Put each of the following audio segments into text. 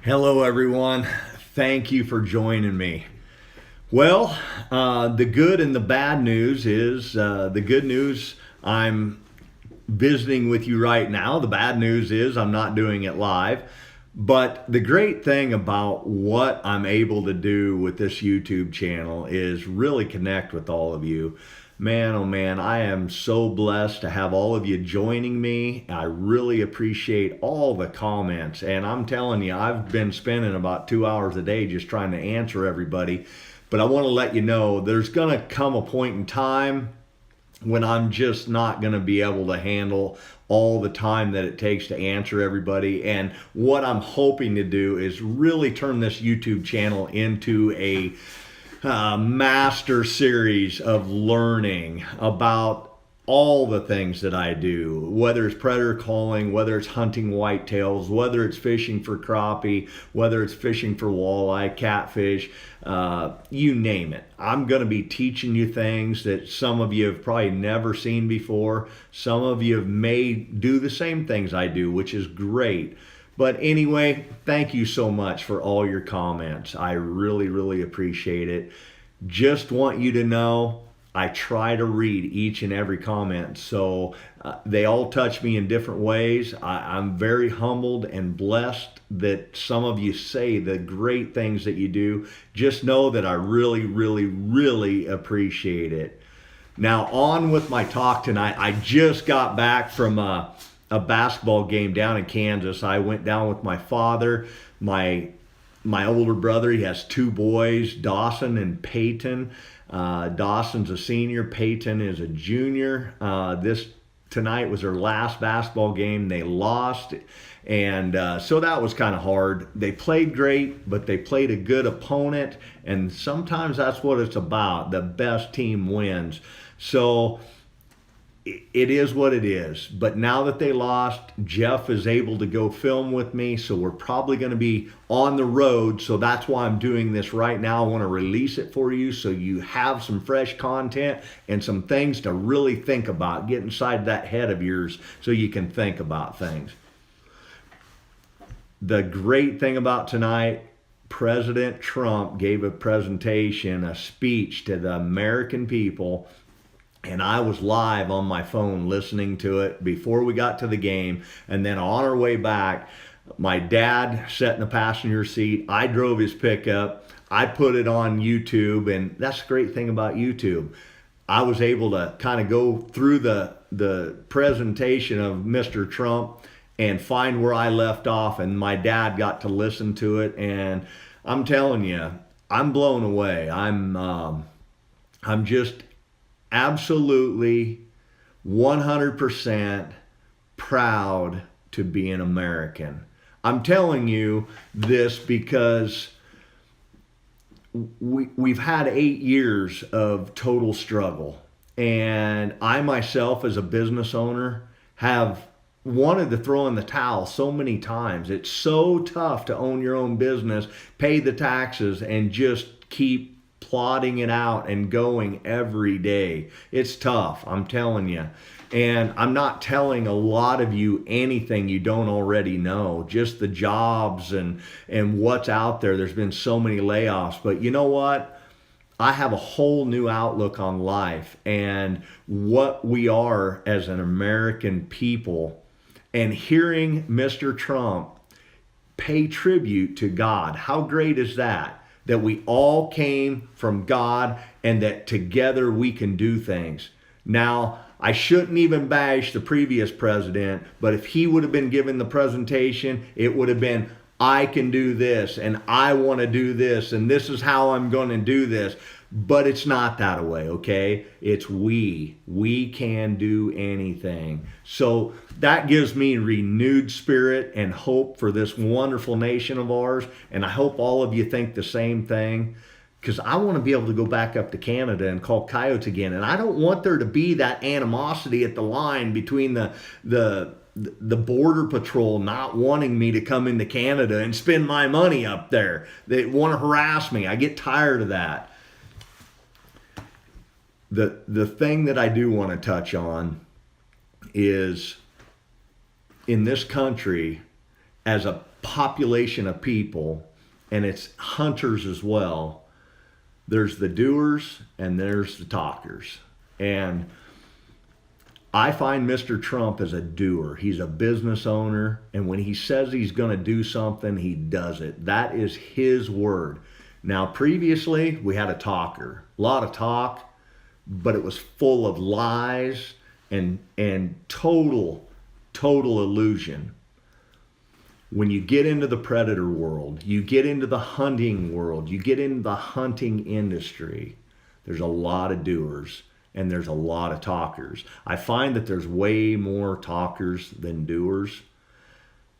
Hello, everyone. Thank you for joining me. Well, the good and the bad news is the good news, I'm visiting with you right now. The bad news is I'm not doing it live. But the great thing about what I'm able to do with this YouTube channel is really connect with all of you. Man, oh man, I am so blessed to have all of you joining me. I really appreciate all the comments. And I'm telling you, I've been spending about 2 hours a day just trying to answer everybody. But I want to let you know there's going to come a point in time when I'm just not going to be able to handle all the time that it takes to answer everybody. And what I'm hoping to do is really turn this YouTube channel into a master series of learning about all the things that I do, whether it's predator calling, whether it's hunting whitetails, whether it's fishing for crappie, whether it's fishing for walleye, catfish, you name it. I'm going to be teaching you things that some of you have probably never seen before. Some of you may do the same things I do, which is great. But anyway, thank you so much for all your comments. I really, really appreciate it. Just want you to know I try to read each and every comment. So they all touch me in different ways. I'm very humbled and blessed that some of you say the great things that you do. Just know that I really, really, really appreciate it. Now on with my talk tonight. I just got back from a basketball game down in Kansas. I went down with my father, my older brother. He has two boys, Dawson and Peyton. Dawson's a senior, Peyton is a junior. This tonight was their last basketball game. They lost, and so that was kind of hard. They played great, but they played a good opponent, and sometimes that's what it's about. The best team wins. So it is what it is. But now that they lost, Jeff is able to go film with me, so we're probably going to be on the road. So that's why I'm doing this right now. I want to release it for you so you have some fresh content and some things to really think about. Get inside that head of yours so you can think about things. The great thing about tonight, President Trump gave a presentation, a speech to the American people. And I was live on my phone listening to it before we got to the game. And then on our way back, my dad sat in the passenger seat. I drove his pickup. I put it on YouTube. And that's the great thing about YouTube. I was able to kind of go through the presentation of Mr. Trump and find where I left off. And my dad got to listen to it. And I'm telling you, I'm blown away. I'm just absolutely 100% proud to be an American. I'm telling you this because we've had 8 years of total struggle. And I myself as a business owner have wanted to throw in the towel so many times. It's so tough to own your own business, pay the taxes, and just keep plodding it out and going every day. It's tough, I'm telling you. And I'm not telling a lot of you anything you don't already know, just the jobs and what's out there. There's been so many layoffs, but you know what? I have a whole new outlook on life and what we are as an American people. And hearing Mr. Trump pay tribute to God, how great is that? That we all came from God and that together we can do things. Now, I shouldn't even bash the previous president, but if he would have been given the presentation, it would have been, I can do this and I want to do this and this is how I'm going to do this. But it's not that way, okay? It's we. We can do anything. So that gives me renewed spirit and hope for this wonderful nation of ours. And I hope all of you think the same thing, because I want to be able to go back up to Canada and call coyotes again. And I don't want there to be that animosity at the line between the border patrol not wanting me to come into Canada and spend my money up there. They want to harass me. I get tired of that. The thing that I do want to touch on is in this country, as a population of people, and it's hunters as well, there's the doers and there's the talkers. And I find Mr. Trump as a doer. He's a business owner, and when he says he's going to do something, he does it. That is his word. Now, previously, we had a talker. A lot of talk, but it was full of lies and total illusion. When you get into the predator world, you get into the hunting world, you get into the hunting industry, there's a lot of doers and there's a lot of talkers. I find that there's way more talkers than doers.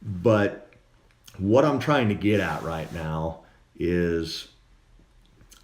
But what I'm trying to get at right now is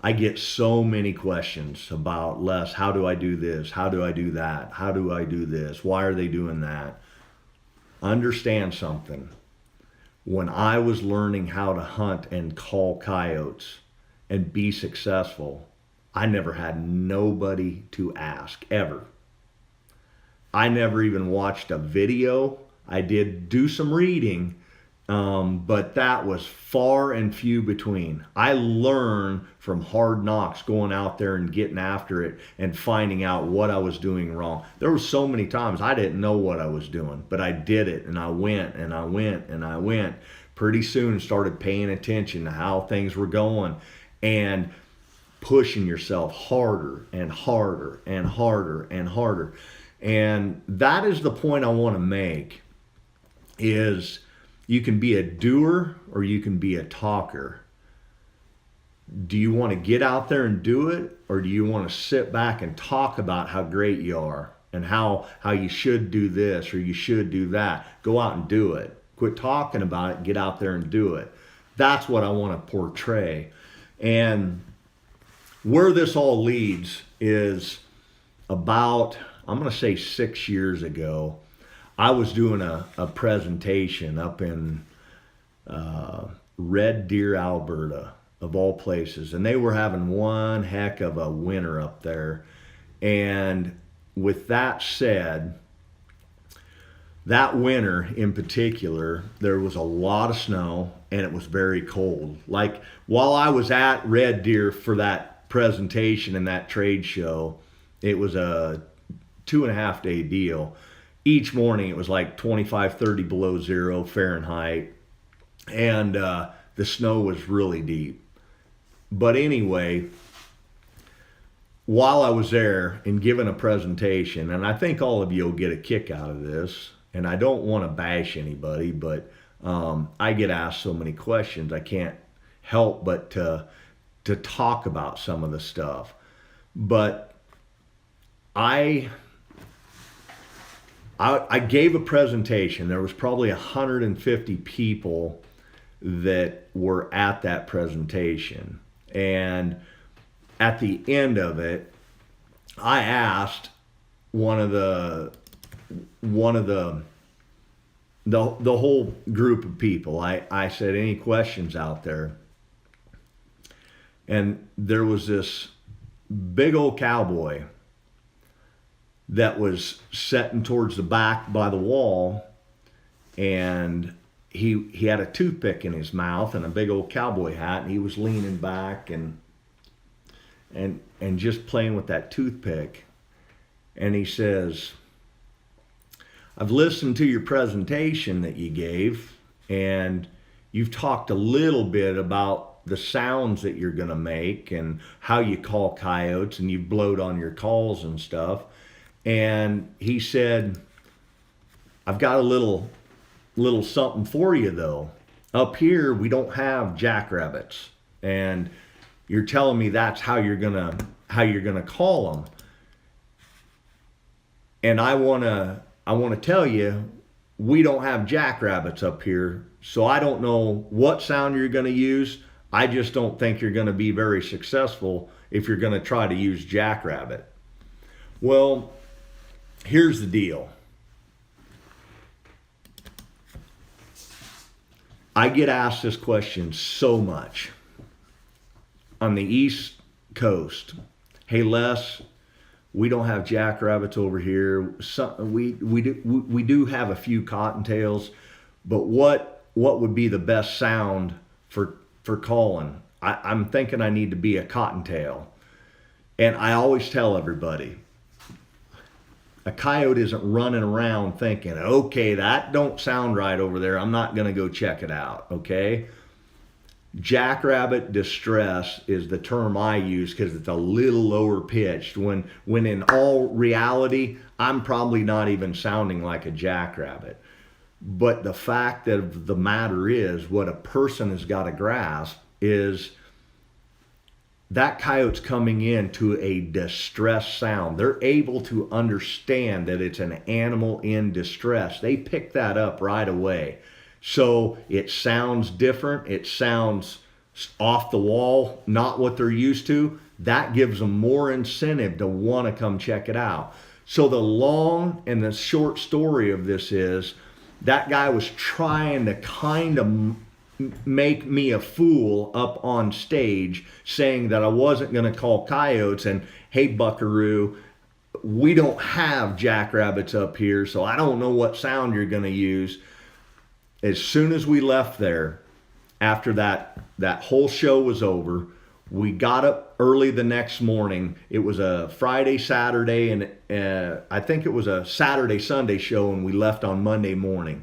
I get so many questions about, Les, how do I do this? How do I do that? How do I do this? Why are they doing that? Understand something. When I was learning how to hunt and call coyotes and be successful, I never had nobody to ask, ever. I never even watched a video. I did do some reading, but that was far and few between. I learned from hard knocks, going out there and getting after it and finding out what I was doing wrong. There were so many times I didn't know what I was doing, but I did it, and I went and I went and I went. Pretty soon started paying attention to how things were going and pushing yourself harder and harder and harder and harder. And that is the point I want to make, is you can be a doer or you can be a talker. Do you want to get out there and do it, or do you want to sit back and talk about how great you are and how you should do this or you should do that? Go out and do it. Quit talking about it, get out there and do it. That's what I want to portray. And where this all leads is about, I'm going to say 6 years ago, I was doing a presentation up in Red Deer, Alberta, of all places. And they were having one heck of a winter up there. And with that said, that winter in particular, there was a lot of snow and it was very cold. Like while I was at Red Deer for that presentation and that trade show, it was a 2.5 day deal. Each morning it was like 25, 30 below zero Fahrenheit. And the snow was really deep. But anyway, while I was there and giving a presentation, and I think all of you will get a kick out of this, and I don't want to bash anybody, but I get asked so many questions, I can't help but to talk about some of the stuff. But I gave a presentation. There was probably 150 people that were at that presentation. And at the end of it, I asked one of the whole group of people, I said, any questions out there? And there was this big old cowboy that was sitting towards the back by the wall, and he had a toothpick in his mouth and a big old cowboy hat, and he was leaning back and just playing with that toothpick. And he says, I've listened to your presentation that you gave, and you've talked a little bit about the sounds that you're going to make and how you call coyotes, and you've blowed on your calls and stuff. And he said, I've got a little something for you though. Up here we don't have jackrabbits, and you're telling me that's how you're gonna call them. And I wanna tell you, we don't have jackrabbits up here, so I don't know what sound you're gonna use. I just don't think you're gonna be very successful if you're gonna try to use jackrabbit. Well, here's the deal. I get asked this question so much on the East Coast. Hey Les, we don't have jackrabbits over here. We do have a few cottontails, but what what would be the best sound for calling. I'm thinking I need to be a cottontail. And I always tell everybody, a coyote isn't running around thinking, okay, that don't sound right over there, I'm not going to go check it out, okay? Jackrabbit distress is the term I use because it's a little lower pitched, when in all reality, I'm probably not even sounding like a jackrabbit. But the fact of the matter is, what a person has got to grasp is that coyote's coming into a distress sound. They're able to understand that it's an animal in distress. They pick that up right away. So it sounds different. It sounds off the wall, not what they're used to. That gives them more incentive to want to come check it out. So the long and the short story of this is, that guy was trying to kind of make me a fool up on stage, saying that I wasn't going to call coyotes, and hey, buckaroo, we don't have jackrabbits up here, so I don't know what sound you're going to use. As soon as we left there, after that whole show was over, we got up early the next morning. It was a Friday, Saturday, and I think it was a Saturday, Sunday show, and we left on Monday morning.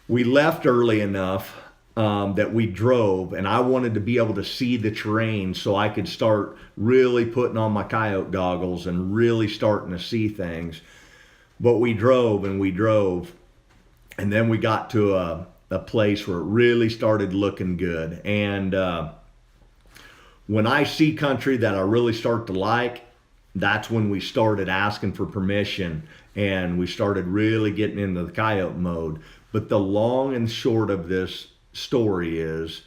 We left early enough that we drove, and I wanted to be able to see the terrain so I could start really putting on my coyote goggles and really starting to see things. But we drove and we drove, and then we got to a place where it really started looking good. And when I see country that I really start to like, that's when we started asking for permission, and we started really getting into the coyote mode. But the long and short of this story is,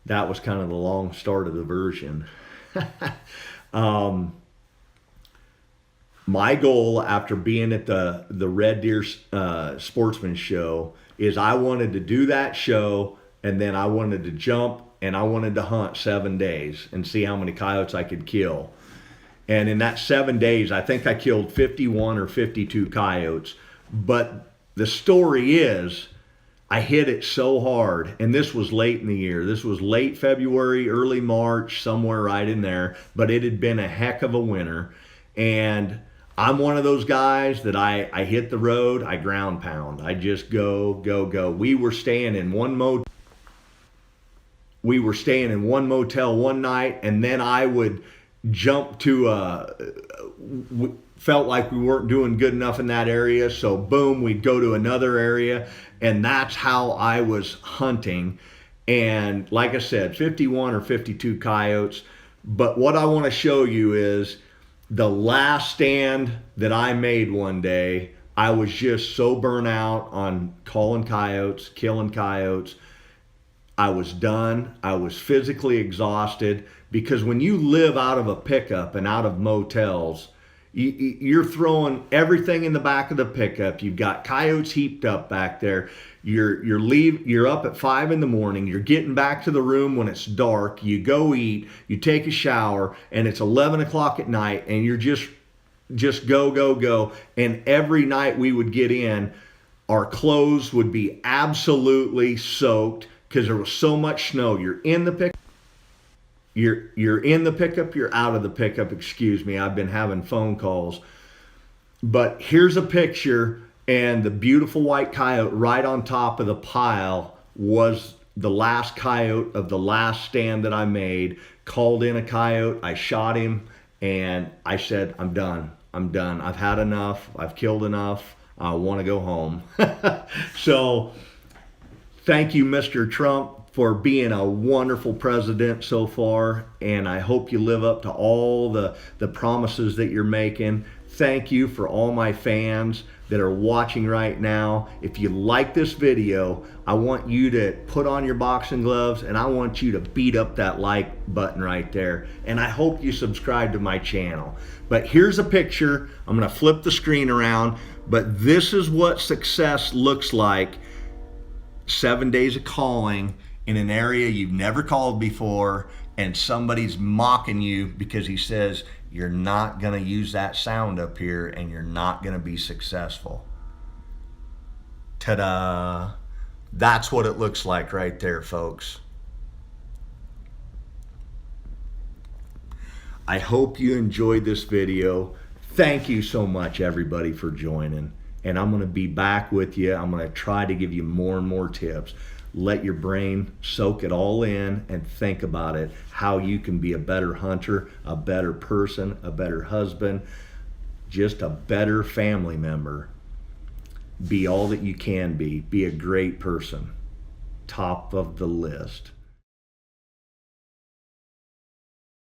that was kind of the long start of the version. My goal after being at the Red Deer Sportsman Show is, I wanted to do that show, and then I wanted to jump, and I wanted to hunt 7 days and see how many coyotes I could kill. And in that 7 days, I think I killed 51 or 52 coyotes. But the story is, I hit it so hard, and this was late in the year. This was late February, early March, somewhere right in there, but it had been a heck of a winter. And I'm one of those guys that I hit the road, I ground pound. I just go, go, go. We were staying in one motel one night, and then I would jump to felt like we weren't doing good enough in that area, so boom, we'd go to another area, and that's how I was hunting. And like I said, 51 or 52 coyotes. But what I want to show you is the last stand that I made one day. I was just so burnt out on calling coyotes, killing coyotes. I was done. I was physically exhausted, because when you live out of a pickup and out of motels, you're throwing everything in the back of the pickup. You've got coyotes heaped up back there. You're up at 5 in the morning. You're getting back to the room when it's dark. You go eat. You take a shower, and it's 11 o'clock at night, and you're just go, go, go. And every night we would get in, our clothes would be absolutely soaked because there was so much snow. You're in the pickup. You're in the pickup, you're out of the pickup, excuse me, I've been having phone calls. But here's a picture, and the beautiful white coyote right on top of the pile was the last coyote of the last stand that I made. Called in a coyote, I shot him, and I said, I'm done. I've had enough, I've killed enough, I want to go home. So thank you, Mr. Trump, for being a wonderful president so far, and I hope you live up to all the promises that you're making. Thank you for all my fans that are watching right now. If you like this video, I want you to put on your boxing gloves, and I want you to beat up that like button right there. And I hope you subscribe to my channel. But here's a picture. I'm gonna flip the screen around, but this is what success looks like. 7 days of calling in an area you've never called before, and somebody's mocking you because he says you're not gonna use that sound up here and you're not gonna be successful. Ta-da! That's what it looks like right there, folks. I hope you enjoyed this video. Thank you so much, everybody, for joining. And I'm going to be back with you. I'm going to try to give you more and more tips. Let your brain soak it all in and think about it, how you can be a better hunter, a better person, a better husband, just a better family member. Be all that you can be. Be a great person. Top of the list.